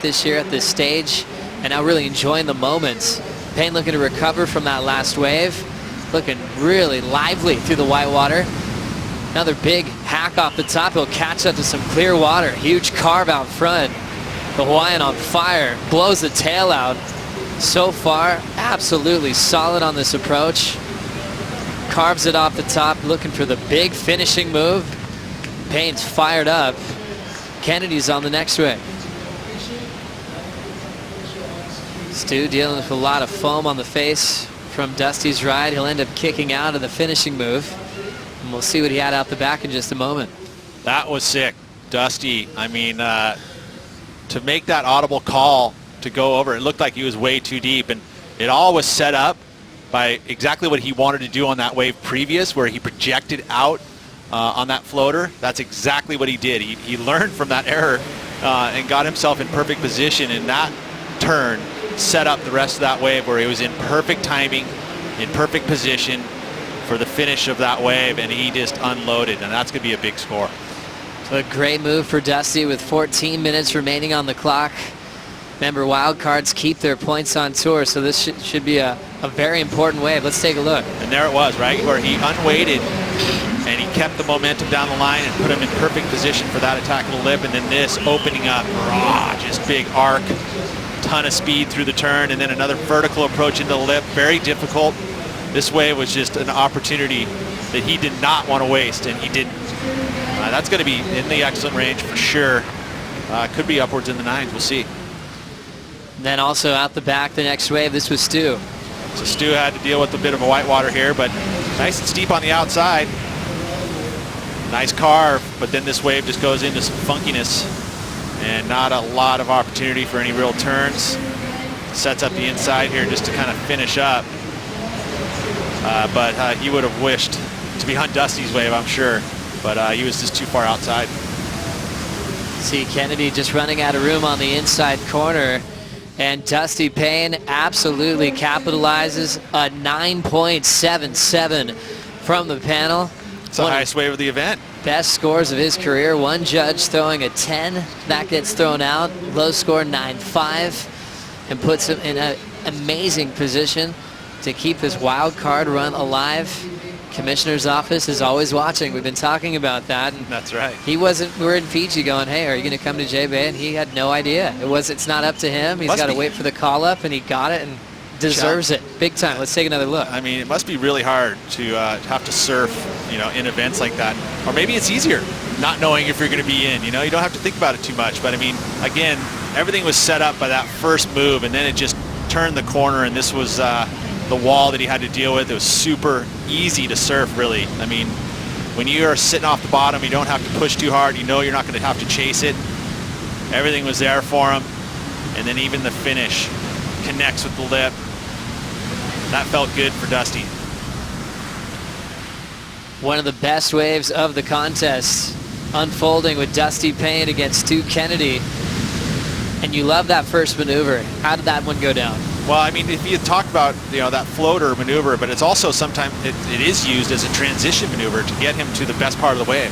this year at this stage, and now really enjoying the moments. Payne looking to recover from that last wave, looking really lively through the whitewater. Another big hack off the top. He'll catch up to some clear water. Huge carve out front. The Hawaiian on fire, blows the tail out. So far, absolutely solid on this approach. Carves it off the top, looking for the big finishing move. Payne's fired up. Kennedy's on the next wave. Stu dealing with a lot of foam on the face from Dusty's ride. He'll end up kicking out of the finishing move. And we'll see what he had out the back in just a moment. That was sick. Dusty, I mean, to make that audible call to go over, it looked like he was way too deep. And it all was set up by exactly what he wanted to do on that wave previous, where he projected out on that floater. That's exactly what he did. He learned from that error and got himself in perfect position, and that turn set up the rest of that wave where he was in perfect timing, in perfect position for the finish of that wave, and he just unloaded, and that's going to be a big score. So a great move for Dusty with 14 minutes remaining on the clock. Remember, wildcards keep their points on tour, so this should be a very important wave. Let's take a look. And there it was, right, where he unweighted and he kept the momentum down the line and put him in perfect position for that attackable lip, and then this opening up, just big arc, ton of speed through the turn, and then another vertical approach into the lip, very difficult. This wave was just an opportunity that he did not want to waste, and he didn't. That's going to be in the excellent range for sure. Could be upwards in the nines, we'll see. And then also out the back, the next wave, this was Stu. So Stu had to deal with a bit of a whitewater here, but nice and steep on the outside. Nice carve, but then this wave just goes into some funkiness and not a lot of opportunity for any real turns. Sets up the inside here just to kind of finish up. But he would have wished to be on Dusty's wave, I'm sure, but he was just too far outside. See Kennedy just running out of room on the inside corner, and Dusty Payne absolutely capitalizes a 9.77 from the panel. It's the highest wave of the event. Best scores of his career. One judge throwing a 10. That gets thrown out. Low score 9.5, and puts him in an amazing position to keep this wild card run alive. Commissioner's office is always watching. We've been talking about that. And that's right. He wasn't. We're in Fiji going, hey, are you going to come to J-Bay? And he had no idea. It's not up to him. He's got to wait for the call up, and he got it and deserves it big time. Let's take another look. I mean, it must be really hard to have to surf, in events like that. Or maybe it's easier not knowing if you're going to be in. You don't have to think about it too much. But I mean, again, everything was set up by that first move, and then it just turned the corner, and this was the wall that he had to deal with. It was super easy to surf, really. I mean, when you are sitting off the bottom, you don't have to push too hard. You know you're not going to have to chase it. Everything was there for him. And then even the finish connects with the lip. That felt good for Dusty. One of the best waves of the contest unfolding with Dusty Payne against Stu Kennedy. And you love that first maneuver. How did that one go down? Well, I mean, if you talk about that floater maneuver, but it's also sometimes it is used as a transition maneuver to get him to the best part of the wave.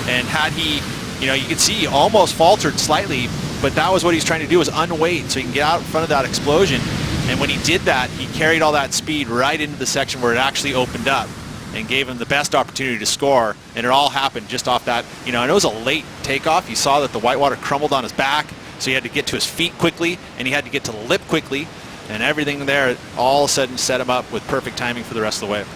And had he, you could see he almost faltered slightly, but that was what he's trying to do, was unweight so he can get out in front of that explosion. And when he did that, he carried all that speed right into the section where it actually opened up and gave him the best opportunity to score. And it all happened just off that. And it was a late takeoff. You saw that the whitewater crumbled on his back, so he had to get to his feet quickly, and he had to get to the lip quickly. And everything there all of a sudden set him up with perfect timing for the rest of the wave.